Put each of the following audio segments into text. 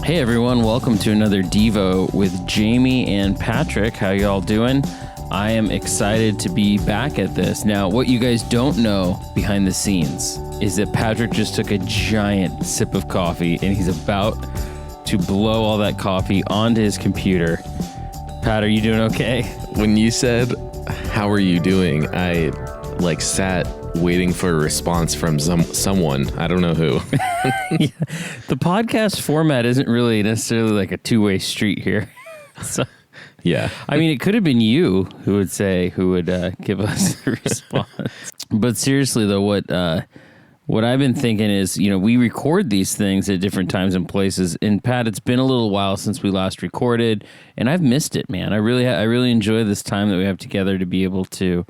Hey everyone, welcome to another Devo with Jamie and Patrick. How y'all doing? I am excited to be back at this. Now, what you guys don't know behind the scenes is that Patrick just took a giant sip of coffee and he's about to blow all that coffee onto his computer. Pat, are you doing okay? When you said, "How are you doing?" I sat waiting for a response from someone. I don't know who. Yeah. The podcast format isn't really necessarily like a two-way street here. So, yeah. I mean, it could have been you who would give us a response. But seriously, though, what I've been thinking is, we record these things at different times and places. And Pat, it's been a little while since we last recorded, and I've missed it, man. I really enjoy this time that we have together to be able to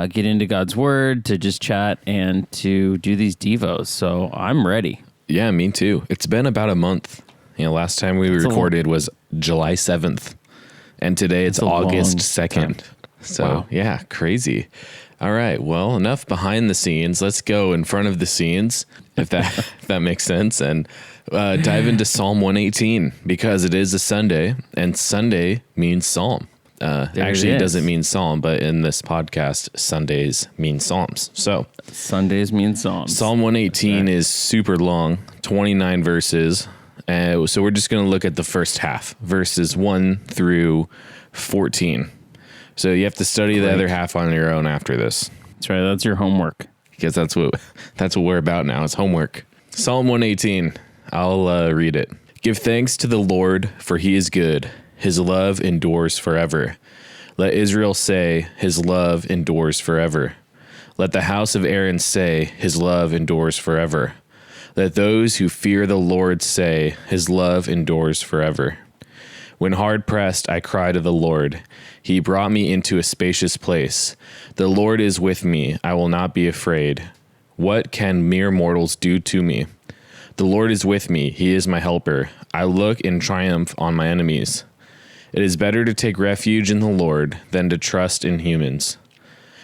get into God's Word, to just chat, and to do these devos. So I'm ready. Yeah, me too. It's been about a month. Last time we recorded was July 7th, and today it's August 2nd. So, wow. Yeah, crazy. All right, well, enough behind the scenes. Let's go in front of the scenes, if that makes sense, and dive into Psalm 118, because it is a Sunday, and Sunday means Psalm. Actually, it doesn't mean Psalm, but in this podcast, Sundays mean Psalms. So Sundays mean Psalms. Psalm 118 is super long, 29 verses. So we're just going to look at the first half, verses 1 through 14. So you have to study the other half on your own after this. That's right. That's your homework. Because that's what we're about now. It's homework. Psalm 118. I'll read it. Give thanks to the Lord, for he is good. His love endures forever. Let Israel say, his love endures forever. Let the house of Aaron say, his love endures forever. Let those who fear the Lord say, his love endures forever. When hard pressed, I cry to the Lord. He brought me into a spacious place. The Lord is with me. I will not be afraid. What can mere mortals do to me? The Lord is with me. He is my helper. I look in triumph on my enemies. It is better to take refuge in the Lord than to trust in humans.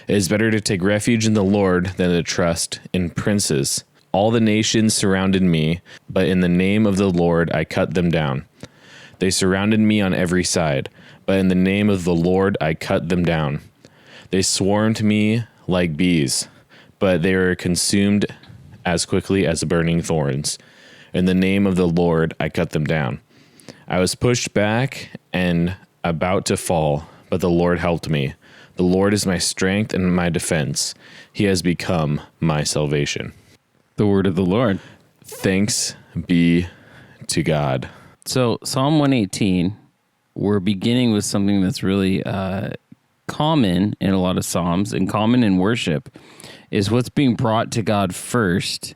It is better to take refuge in the Lord than to trust in princes. All the nations surrounded me, but in the name of the Lord I cut them down. They surrounded me on every side, but in the name of the Lord I cut them down. They swarmed me like bees, but they were consumed as quickly as burning thorns. In the name of the Lord I cut them down. I was pushed back and about to fall, but the Lord helped me. The Lord is my strength and my defense. He has become my salvation. The word of the Lord. Thanks be to God. So Psalm 118, we're beginning with something that's really common in a lot of Psalms and common in worship, is what's being brought to God first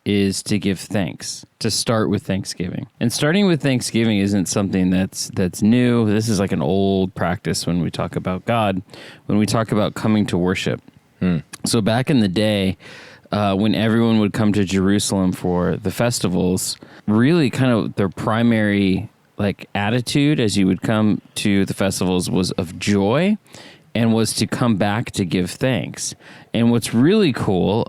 is to give thanks, to start with thanksgiving. And starting with thanksgiving isn't something that's new. This is like an old practice when we talk about God, when we talk about coming to worship. So back in the day, when everyone would come to Jerusalem for the festivals, really kind of their primary attitude as you would come to the festivals was of joy and was to come back to give thanks. And what's really cool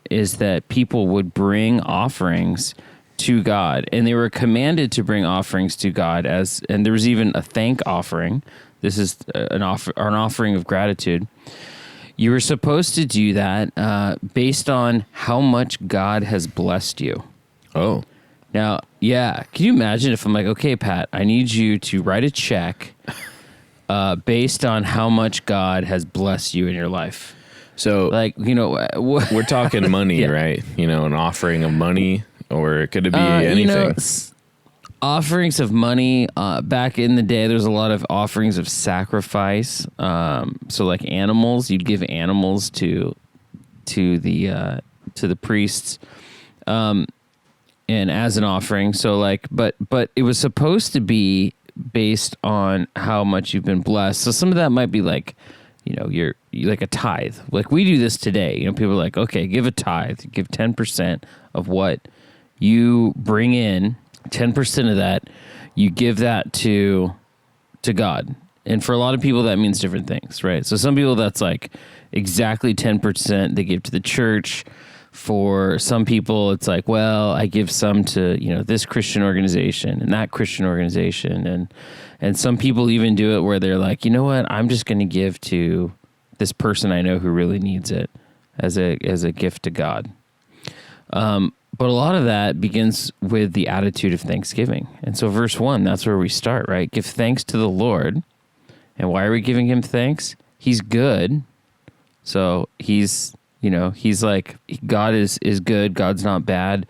is that people would bring offerings to God, and they were commanded to bring offerings to God, and there was even a thank offering. This is an offering of gratitude. You were supposed to do that based on how much God has blessed you. Oh. Now, yeah, can you imagine if I'm like, okay, Pat, I need you to write a check based on how much God has blessed you in your life. So, we're talking money, yeah. Right? An offering of money, or could it be anything? Offerings of money. Back in the day, there's a lot of offerings of sacrifice. So, like animals, you'd give animals to the priests, and as an offering. So, but it was supposed to be based on how much you've been blessed. So some of that might be you're like a tithe. Like we do this today. People are like, okay, give a tithe, give 10% of what you bring in, 10% of that, you give that to God. And for a lot of people, that means different things, right? So some people, that's like exactly 10% they give to the church. For some people, it's like, well, I give some to, this Christian organization and that Christian organization. And some people even do it where they're like, you know what, I'm just going to give to this person I know who really needs it as a gift to God. But a lot of that begins with the attitude of thanksgiving. And so verse 1, that's where we start, right? Give thanks to the Lord. And why are we giving him thanks? He's good. So he's like, God is good. God's not bad.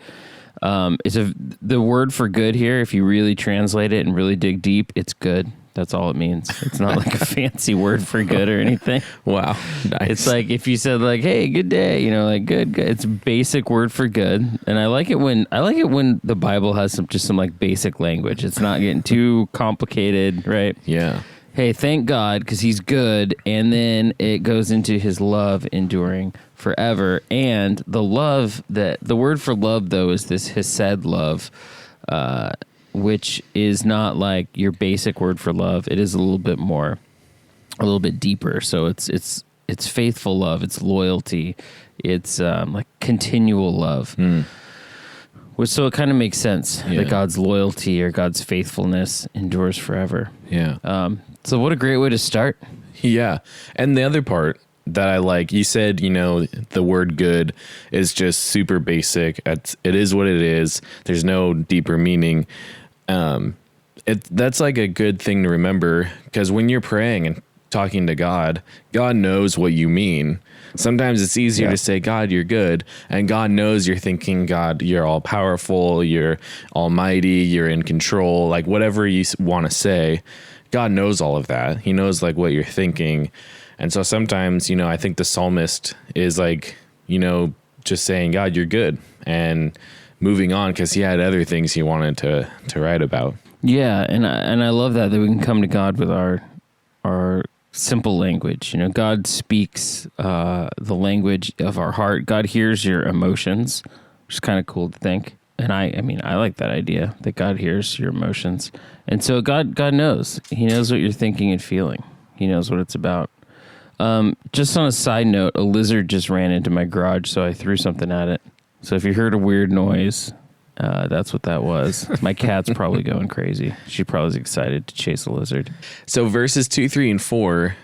The word for good here, if you really translate it and really dig deep, it's good. That's all it means. It's not like a fancy word for good or anything. Wow. Nice. It's like if you said like, hey, good day, like good. It's basic word for good. And I like it when the Bible has some like basic language. It's not getting too complicated, right? Yeah. Hey, thank God because he's good. And then it goes into his love enduring forever. And the word for love, though, is this hesed love, which is not like your basic word for love. It is a little bit deeper. So it's faithful love. It's loyalty. It's like continual love. So it kind of makes sense that God's loyalty or God's faithfulness endures forever. Yeah. So what a great way to start. Yeah. And the other part that I like, you said, the word good is just super basic. It is what it is. There's no deeper meaning. That's like a good thing to remember, because when you're praying and talking to God, God knows what you mean. Sometimes it's easier to say, God, you're good. And God knows you're thinking, God, you're all powerful, you're almighty, you're in control, like whatever you want to say. God knows all of that. He knows like what you're thinking. And so sometimes, I think the psalmist is like, just saying, God, you're good, and moving on, because he had other things he wanted to write about. Yeah. And I love that we can come to God with our simple language. God speaks the language of our heart. God hears your emotions, which is kind of cool to think. And I like that idea that God hears your emotions. And so God knows. He knows what you're thinking and feeling. He knows what it's about. Just on a side note, a lizard just ran into my garage, so I threw something at it. So if you heard a weird noise, that's what that was. My cat's probably going crazy. She probably is excited to chase a lizard. So verses 2, 3, and 4,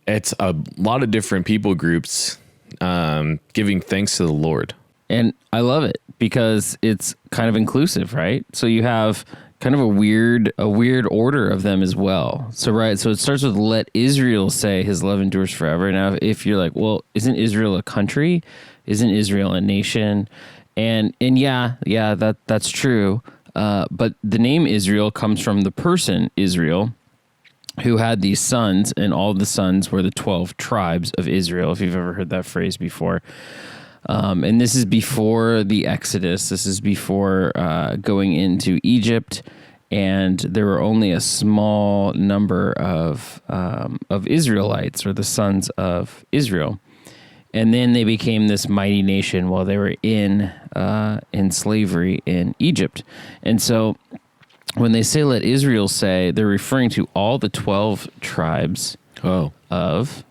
it's a lot of different people groups giving thanks to the Lord. And I love it because it's kind of inclusive, right? So you have kind of a weird order of them as well. So it starts with let Israel say his love endures forever. Now, if you're like, well, isn't Israel a country? Isn't Israel a nation? And that's true. But the name Israel comes from the person Israel, who had these sons, and all the sons were the 12 tribes of Israel, if you've ever heard that phrase before. And this is before the Exodus. This is before going into Egypt, and there were only a small number of Israelites, or the sons of Israel. And then they became this mighty nation while they were in slavery in Egypt. And so when they say let Israel say, they're referring to all the 12 tribes of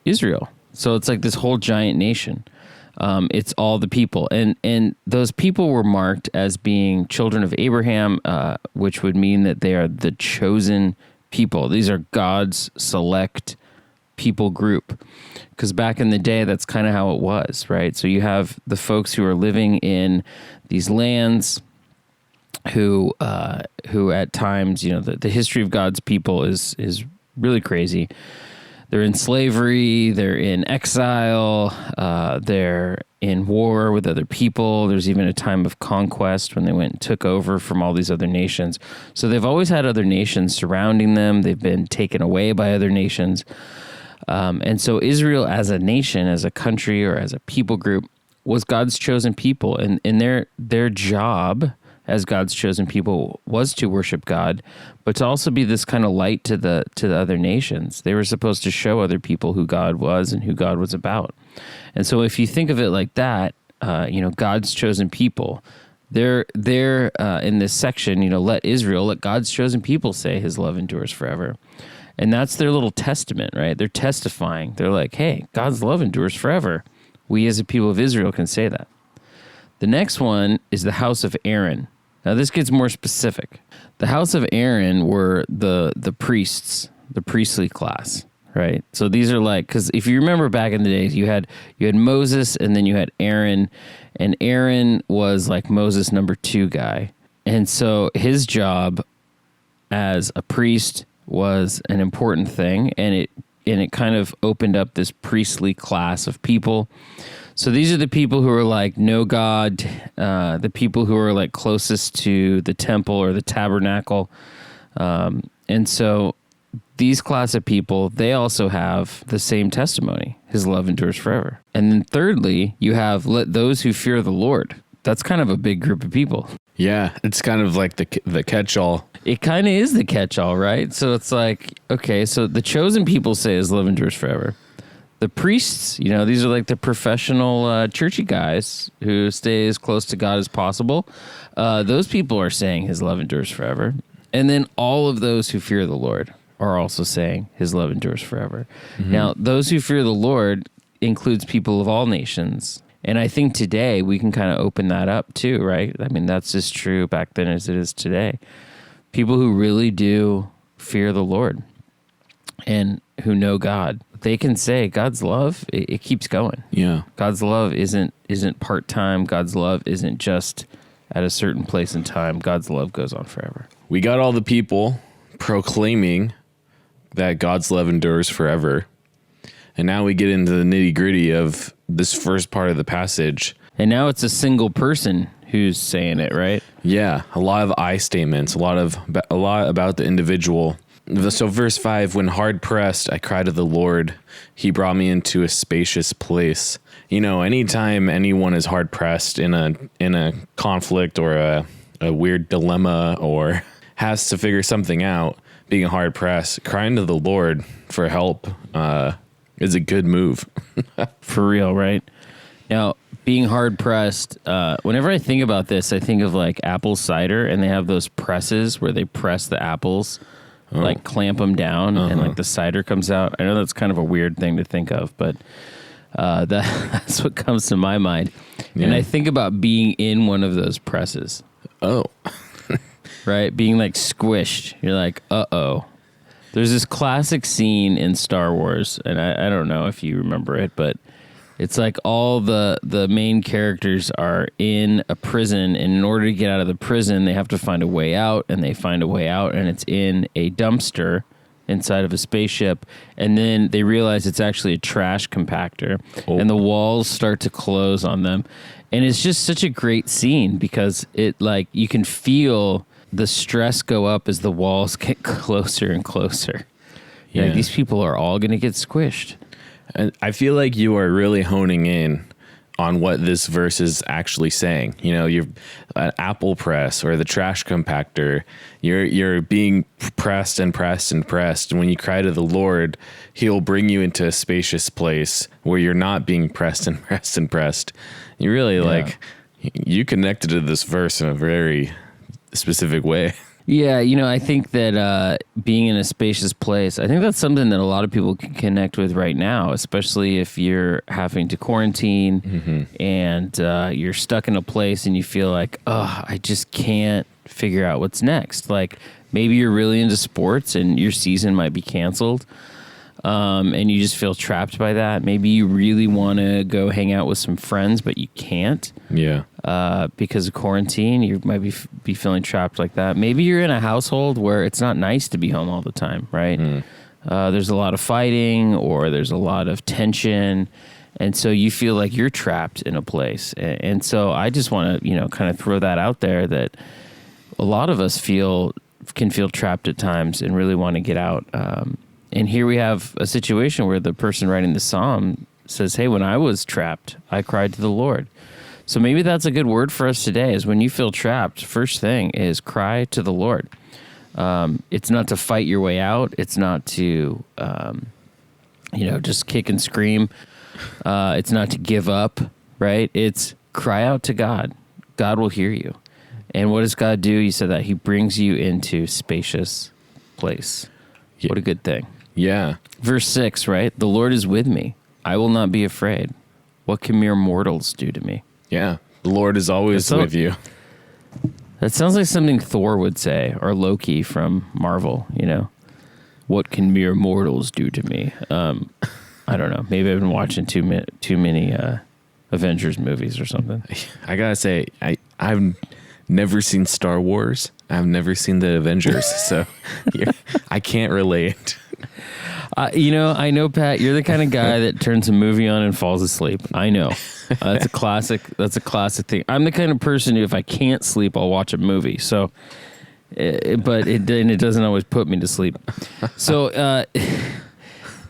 Israel. So it's like this whole giant nation. It's all the people. And those people were marked as being children of Abraham, which would mean that they are the chosen people. These are God's select people group. Because back in the day, that's kind of how it was, right? So you have the folks who are living in these lands who at times, the history of God's people is really crazy. They're in slavery, they're in exile, they're in war with other people. There's even a time of conquest when they went and took over from all these other nations. So they've always had other nations surrounding them. They've been taken away by other nations. And so Israel as a nation, as a country, or as a people group was God's chosen people. And their job as God's chosen people was to worship God, but to also be this kind of light to the other nations. They were supposed to show other people who God was and who God was about. And so if you think of it like that, God's chosen people, they're in this section, let God's chosen people say his love endures forever. And that's their little testament, right? They're testifying. They're like, hey, God's love endures forever. We as a people of Israel can say that. The next one is the house of Aaron. Now this gets more specific. The house of Aaron were the priests, the priestly class, right? So these are like, because if you remember back in the days, you had Moses and then you had Aaron, and Aaron was like Moses' number 2 guy. And so his job as a priest was an important thing, and it kind of opened up this priestly class of people. So these are the people who are like know God, the people who are like closest to the temple or the tabernacle. And so these class of people, they also have the same testimony. His love endures forever. And then thirdly, you have let those who fear the Lord. That's kind of a big group of people. Yeah, it's kind of like the catch-all. It kind of is the catch-all, right? So it's like, okay, so the chosen people say his love endures forever. The priests, these are like the professional churchy guys who stay as close to God as possible. Those people are saying his love endures forever. And then all of those who fear the Lord are also saying his love endures forever. Mm-hmm. Now, those who fear the Lord includes people of all nations. And I think today we can kind of open that up too, right? I mean, that's as true back then as it is today. People who really do fear the Lord and who know God, they can say God's love, it keeps going. Yeah. God's love isn't part-time. God's love isn't just at a certain place in time. God's love goes on forever. We got all the people proclaiming that God's love endures forever. And now we get into the nitty-gritty of this first part of the passage. And now it's a single person who's saying it, right? Yeah, a lot of I statements, a lot about the individual. So verse 5, when hard pressed, I cried to the Lord. He brought me into a spacious place. Anytime anyone is hard pressed in a conflict or a weird dilemma or has to figure something out, being hard pressed, crying to the Lord for help is a good move. For real, right? Now, being hard pressed, whenever I think about this, I think of like apple cider, and they have those presses where they press the apples, like clamp them down, and like the cider comes out. I know that's kind of a weird thing to think of, but that's what comes to my mind. Yeah. And I think about being in one of those presses. Oh. Right? Being like squished. You're like, uh-oh. There's this classic scene in Star Wars, and I don't know if you remember it, but it's like all the main characters are in a prison, and in order to get out of the prison, they have to find a way out, and they find a way out, and it's in a dumpster inside of a spaceship, and then they realize it's actually a trash compactor, and the walls start to close on them. And it's just such a great scene because it, like, you can feel the stress go up as the walls get closer and closer. Yeah. Like, these people are all going to get squished. And I feel like you are really honing in on what this verse is actually saying. You're an apple press or the trash compactor. You're being pressed and pressed and pressed. And when you cry to the Lord, he'll bring you into a spacious place where you're not being pressed and pressed and pressed. You really you connected to this verse in a very specific way. Yeah, I think that being in a spacious place, I think that's something that a lot of people can connect with right now, especially if you're having to quarantine and you're stuck in a place and you feel like, oh, I just can't figure out what's next. Like, maybe you're really into sports and your season might be canceled, and you just feel trapped by that. Maybe you really want to go hang out with some friends, but you can't. Yeah. Because of quarantine, you might be feeling trapped like that. Maybe you're in a household where it's not nice to be home all the time, right? There's a lot of fighting or there's a lot of tension, and so you feel like you're trapped in a place. And so I just want to, kind of throw that out there that a lot of us can feel trapped at times and really want to get out. And here we have a situation where the person writing the psalm says, hey, when I was trapped, I cried to the Lord. So maybe that's a good word for us today, is when you feel trapped, first thing is cry to the Lord. It's not to fight your way out. It's not to, just kick and scream. It's not to give up, right? It's cry out to God. God will hear you. And what does God do? He said that he brings you into spacious place. Yeah. What a good thing. Yeah. Verse 6, right? The Lord is with me. I will not be afraid. What can mere mortals do to me? Yeah. The Lord is always with you. That sounds like something Thor would say, or Loki from Marvel, you know? What can mere mortals do to me? I don't know. Maybe I've been watching too many Avengers movies or something. I gotta say, I've never seen Star Wars. I've never seen the Avengers, so I can't relate. I know, Pat, you're the kind of guy that turns a movie on and falls asleep. I know. That's a classic thing. I'm the kind of person who, if I can't sleep, I'll watch a movie. So, but it doesn't always put me to sleep. So,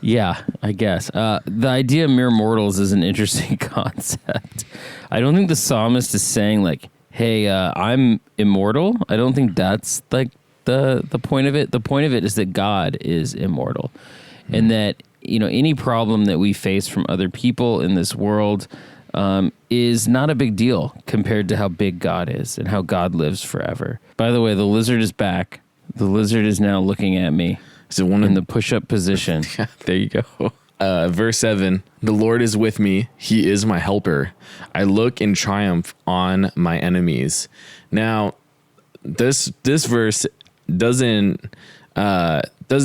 yeah, I guess. The idea of mere mortals is an interesting concept. I don't think the psalmist is saying like, hey, I'm immortal. I don't think that's like the point of it. The point of it is that God is immortal. And that, any problem that we face from other people in this world is not a big deal compared to how big God is and how God lives forever. By the way, the lizard is back. The lizard is now looking at me. Is it one in the push-up position? There you go. Verse 7, the Lord is with me. He is my helper. I look in triumph on my enemies. Now, this verse doesn't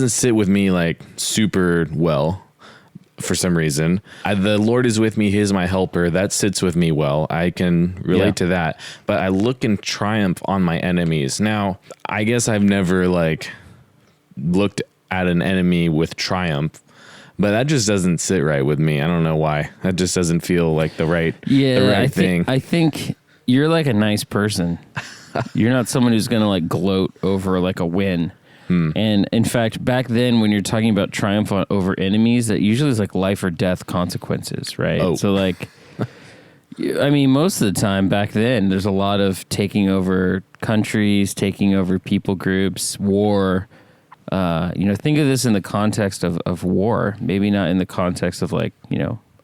sit with me like super well for some reason. The Lord is with me. He is my helper. That sits with me well. I can relate to that. But I look in triumph on my enemies. Now, I guess I've never looked at an enemy with triumph, but that just doesn't sit right with me. I don't know why. That just doesn't feel like the right thing. I think you're like a nice person. You're not someone who's going to gloat over like a win. And in fact, back then when you're talking about triumph over enemies, that usually is like life or death consequences, right? Oh. So most of the time back then, there's a lot of taking over countries, taking over people groups, war. Think of this in the context of war, maybe not in the context of a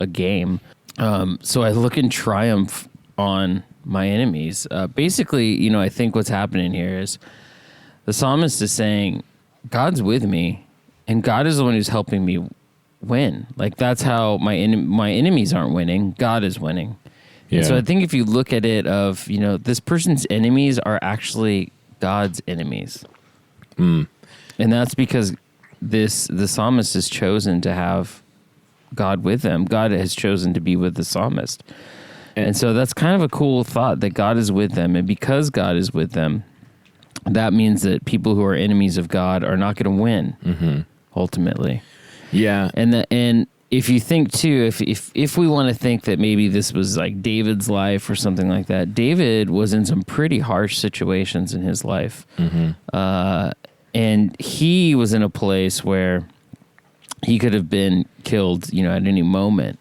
game. So I look in triumph on my enemies. Basically, I think what's happening here is the psalmist is saying, God's with me, and God is the one who's helping me win. Like, that's how my enemies aren't winning. God is winning. Yeah. And so I think if you look at it this person's enemies are actually God's enemies. And that's because the psalmist has chosen to have God with them. God has chosen to be with the psalmist. And so that's kind of a cool thought that God is with them. And because God is with them, that means that people who are enemies of God are not going to win, ultimately. Yeah. And if you think too, if we want to think that maybe this was like David's life or something like that, David was in some pretty harsh situations in his life. And he was in a place where he could have been killed, at any moment.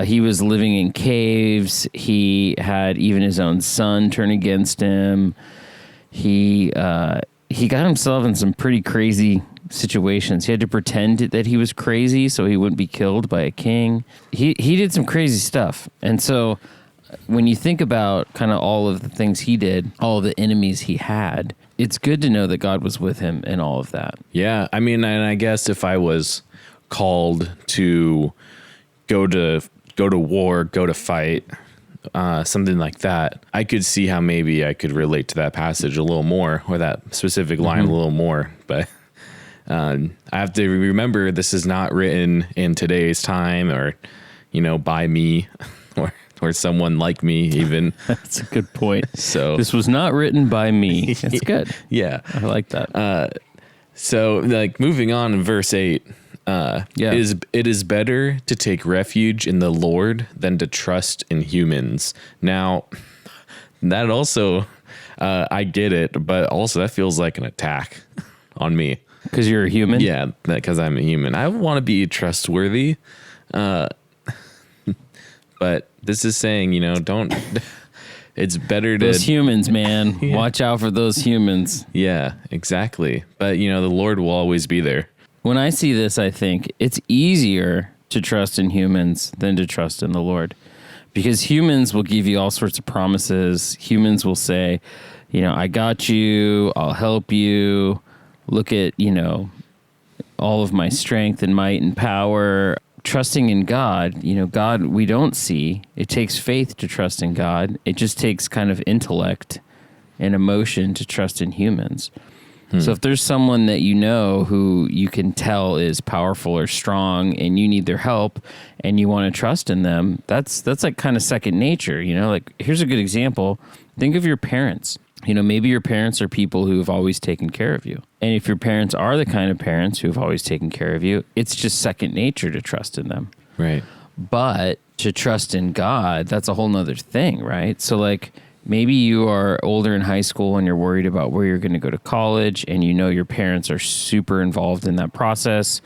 He was living in caves. He had even his own son turn against him. He got himself in some pretty crazy situations. He had to pretend that he was crazy so he wouldn't be killed by a king. He did some crazy stuff. And so when you think about kind of all of the things he did, all of the enemies he had, it's good to know that God was with him in all of that. Yeah. And I guess if I was called to go to war, go to fight, something like that, I could see how maybe I could relate to that passage a little more, or that specific line a little more. But I have to remember this is not written in today's time, or by me, or someone like me even. That's a good point. So this was not written by me. That's good. Yeah, I like that. So moving on in verse 8. It is better to take refuge in the Lord than to trust in humans. Now, that also, I get it, but also that feels like an attack on me. Because you're a human? Yeah, because I'm a human. I want to be trustworthy, but this is saying, don't... It's better to... Those humans, man. Yeah. Watch out for those humans. Yeah, exactly. But, the Lord will always be there. When I see this, I think it's easier to trust in humans than to trust in the Lord, because humans will give you all sorts of promises. Humans will say, I got you, I'll help you. Look at, all of my strength and might and power. trusting in God, God we don't see. It takes faith to trust in God. It just takes kind of intellect and emotion to trust in humans. So if there's someone that who you can tell is powerful or strong and you need their help and you want to trust in them, that's like kind of second nature, Like, here's a good example. Think of your parents. Maybe your parents are people who have always taken care of you. And if your parents are the kind of parents who have always taken care of you, it's just second nature to trust in them. Right. But to trust in God, that's a whole nother thing, right? So like, maybe you are older in high school and you're worried about where you're going to go to college, and your parents are super involved in that process,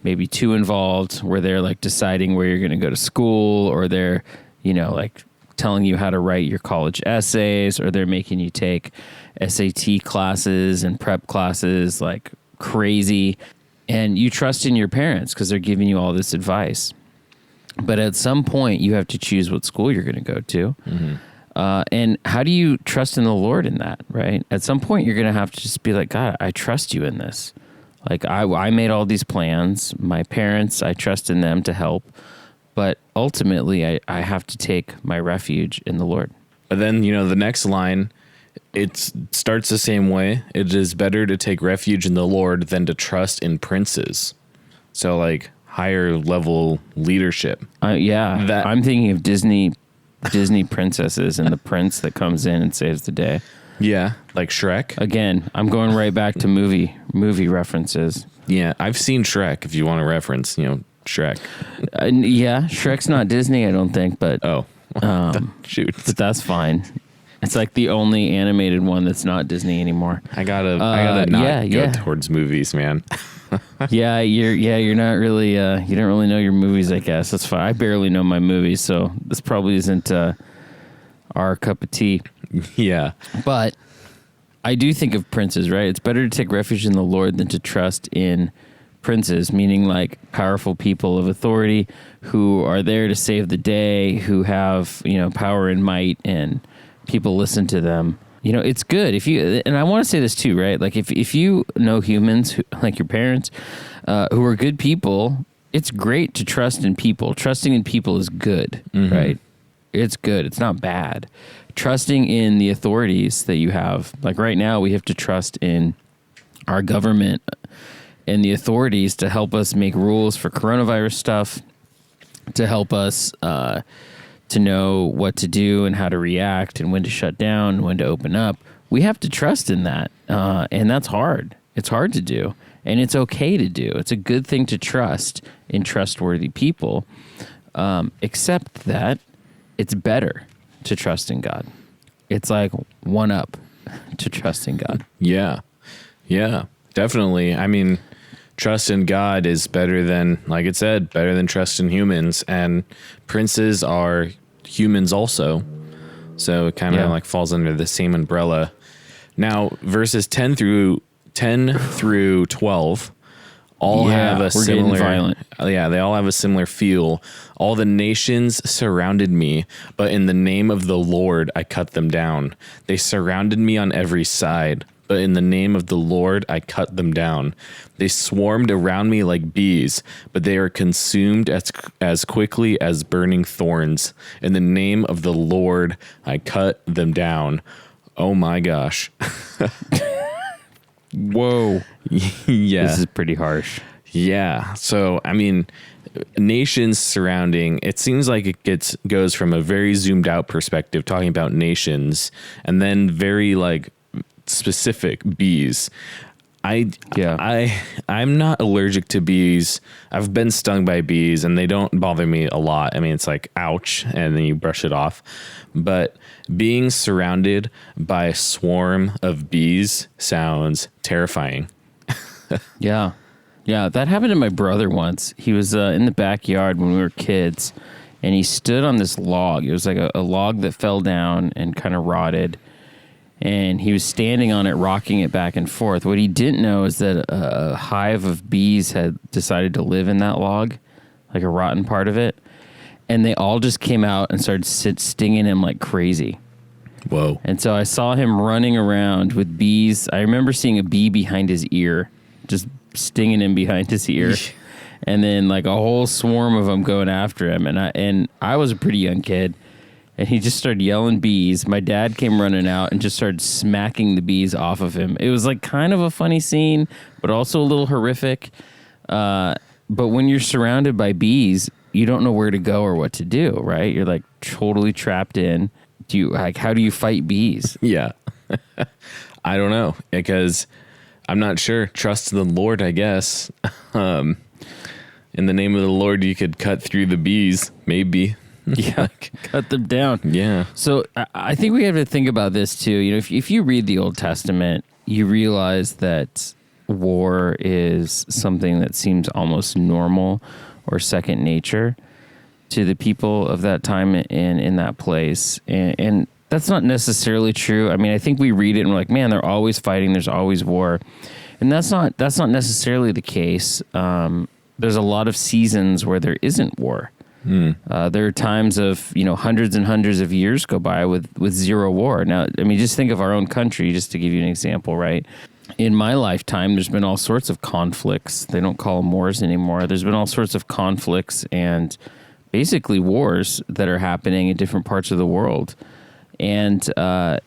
maybe too involved, where they're like deciding where you're going to go to school, or they're, like telling you how to write your college essays, or they're making you take SAT classes and prep classes like crazy. And you trust in your parents because they're giving you all this advice. But at some point, you have to choose what school you're going to go to. Mm-hmm. And how do you trust in the Lord in that, right? At some point, you're going to have to just be like, God, I trust you in this. Like, I made all these plans. My parents, I trust in them to help. But ultimately, I have to take my refuge in the Lord. But then, the next line, it starts the same way. It is better to take refuge in the Lord than to trust in princes. So, like, higher level leadership. Yeah, I'm thinking of Disney princesses and the prince that comes in and saves the day. Yeah, like Shrek. Again, I'm going right back to movie references. Yeah, I've seen Shrek. If you want to reference, Shrek. Yeah, Shrek's not Disney, I don't think, but shoot, but that's fine. It's like the only animated one that's not Disney anymore. I gotta not go towards movies, man. You're not really you don't really know your movies, I guess. That's fine. I barely know my movies, so this probably isn't our cup of tea. Yeah. But I do think of princes, right? It's better to take refuge in the Lord than to trust in princes, meaning like powerful people of authority who are there to save the day, who have, power and might, and people listen to them. It's good if you, and I want to say this too, right? Like if you know humans like your parents, who are good people, it's great to trust in people. Trusting in people is good, right? It's good. It's not bad. Trusting in the authorities that you have, like right now, we have to trust in our government and the authorities to help us make rules for coronavirus stuff, to help us, to know what to do and how to react and when to shut down, when to open up. We have to trust in that. And that's hard. It's hard to do. And it's okay to do. It's a good thing to trust in trustworthy people, except that it's better to trust in God. It's like one up to trust in God. Yeah. Yeah, definitely. I mean, trust in God is better than, like it said, better than trust in humans. And princes are humans also. So it kind of like falls under the same umbrella. Now, verses 10 through 12 all have a similar violent. Yeah, they all have a similar feel. All the nations surrounded me, but in the name of the Lord I cut them down. They surrounded me on every side, but in the name of the Lord I cut them down. They swarmed around me like bees, but they are consumed as quickly as burning thorns. In the name of the Lord I cut them down. Oh my gosh. Whoa. Yeah. This is pretty harsh. Yeah. So, I mean, nations surrounding, it seems like it goes from a very zoomed out perspective, talking about nations, and then very like specific bees. I'm not allergic to bees. I've been stung by bees and they don't bother me a lot. I mean, it's like, ouch, and then you brush it off. But being surrounded by a swarm of bees sounds terrifying. Yeah. Yeah, that happened to my brother once. He was in the backyard when we were kids, and he stood on this log. It was like a log that fell down and kind of rotted, and he was standing on it, rocking it back and forth. What he didn't know is that a hive of bees had decided to live in that log, like a rotten part of it, and they all just came out and started stinging him like crazy. Whoa. And so I saw him running around with bees. I remember seeing a bee behind his ear, just stinging him behind his ear. and then like a whole swarm of them going after him. And I was a pretty young kid, and he just started yelling bees. My dad came running out and just started smacking the bees off of him. It was like kind of a funny scene, but also a little horrific. But when you're surrounded by bees, you don't know where to go or what to do, right? You're like totally trapped in. How do you fight bees? Yeah. I don't know, because I'm not sure. Trust in the Lord, I guess. In the name of the Lord, you could cut through the bees, maybe. Yeah, cut them down. Yeah. So I think we have to think about this too. You know, if you read the Old Testament, you realize that war is something that seems almost normal or second nature to the people of that time and in that place. And that's not necessarily true. I mean, I think we read it and we're like, man, they're always fighting. There's always war. And that's not necessarily the case. There's a lot of seasons where there isn't war. There are times of, hundreds and hundreds of years go by with zero war. Now, I mean, just think of our own country, just to give you an example, right? In my lifetime, there's been all sorts of conflicts. They don't call them wars anymore. There's been all sorts of conflicts and basically wars that are happening in different parts of the world. And so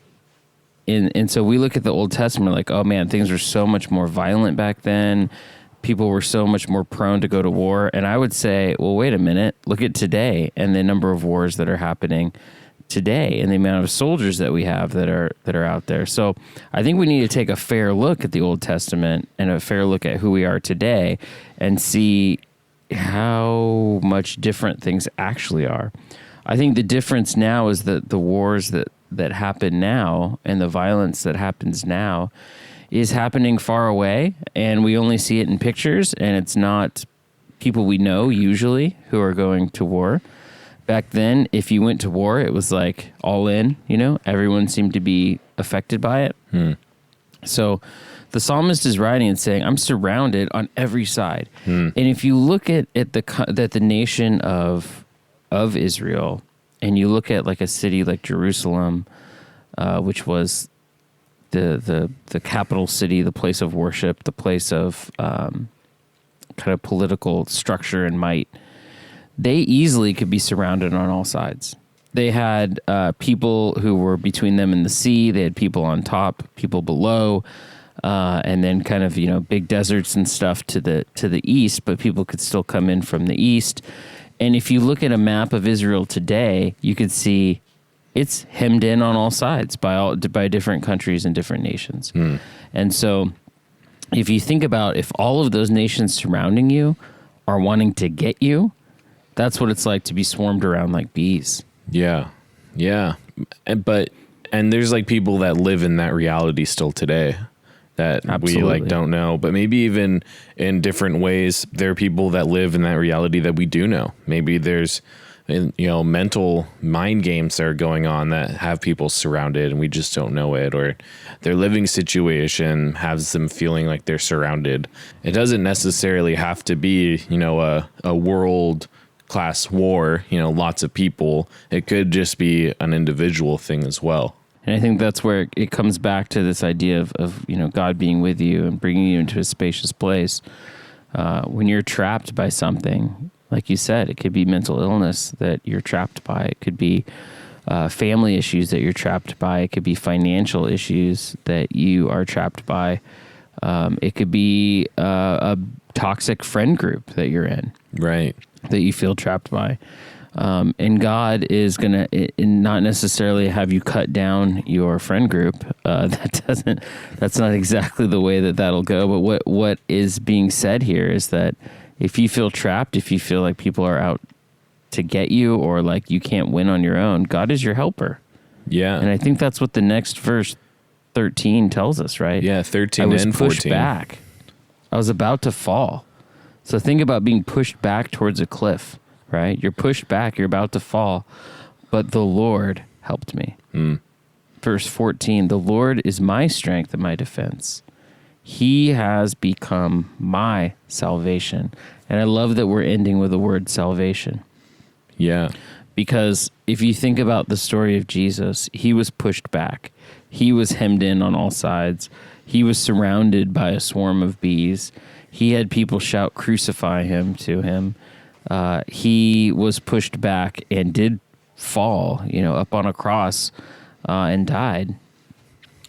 we look at the Old Testament like, oh man, things were so much more violent back then. People were so much more prone to go to war. And I would say, well, wait a minute, look at today and the number of wars that are happening today and the amount of soldiers that we have that are out there. So I think we need to take a fair look at the Old Testament and a fair look at who we are today and see how much different things actually are. I think the difference now is that the wars that happen now and the violence that happens now is happening far away, and we only see it in pictures, and it's not people we know usually who are going to war. Back then, if you went to war, it was like all in, everyone seemed to be affected by it. So the psalmist is writing and saying, I'm surrounded on every side. And if you look at the nation of Israel, and you look at like a city like Jerusalem, which was the capital city, the place of worship, the place of kind of political structure and might, they easily could be surrounded on all sides. They had people who were between them and the sea. They had people on top, people below, and then kind of big deserts and stuff to the east. But people could still come in from the east. And if you look at a map of Israel today, you could see it's hemmed in on all sides by different countries and different nations. And so if you think about if all of those nations surrounding you are wanting to get you, that's what it's like to be swarmed around like bees. Yeah. Yeah. And there's like people that live in that reality still today that Absolutely. we like don't know, but maybe even in different ways, there are people that live in that reality that we do know. Maybe there's, mental mind games that are going on that have people surrounded and we just don't know it, or their living situation has them feeling like they're surrounded. It doesn't necessarily have to be, a world class war, lots of people. It could just be an individual thing as well. And I think that's where it comes back to this idea of God being with you and bringing you into a spacious place. When you're trapped by something, like you said, it could be mental illness that you're trapped by. It could be family issues that you're trapped by. It could be financial issues that you are trapped by. It could be a toxic friend group that you're in. Right. That you feel trapped by. And God is going to not necessarily have you cut down your friend group. That's not exactly the way that'll go. But what is being said here is that if you feel trapped, if you feel like people are out to get you or like you can't win on your own, God is your helper. Yeah. And I think that's what the next verse 13 tells us, right? Yeah, 13 I was and pushed 14. back. I was about to fall. So think about being pushed back towards a cliff, right? You're pushed back, you're about to fall, but the Lord helped me. Verse 14, the Lord is my strength and my defense. He has become my salvation. And I love that we're ending with the word salvation. Yeah. Because if you think about the story of Jesus, he was pushed back. He was hemmed in on all sides. He was surrounded by a swarm of bees. He had people shout, "Crucify him!" to him. He was pushed back and did fall, up on a cross and died.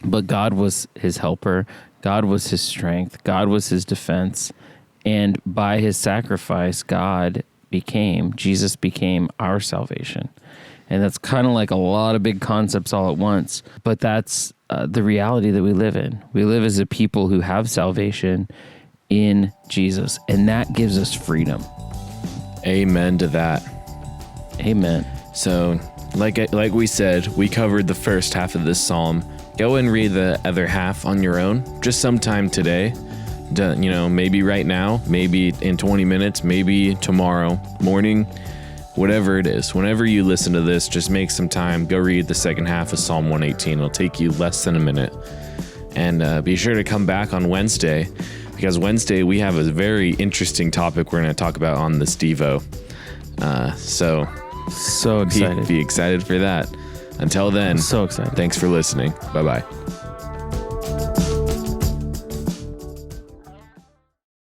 But God was his helper. God was his strength. God was his defense. And by his sacrifice, Jesus became our salvation. And that's kind of like a lot of big concepts all at once. But that's the reality that we live in. We live as a people who have salvation in Jesus. And that gives us freedom. Amen to that. Amen. So, like we said, we covered the first half of this psalm. Go and read the other half on your own, just sometime today. Maybe right now, maybe in 20 minutes, maybe tomorrow morning, whatever it is. Whenever you listen to this, just make some time. Go read the second half of Psalm 118. It'll take you less than a minute. And be sure to come back on Wednesday, because Wednesday we have a very interesting topic we're going to talk about on this Devo. So excited. Be excited for that. Until then, so excited. Thanks for listening. Bye-bye.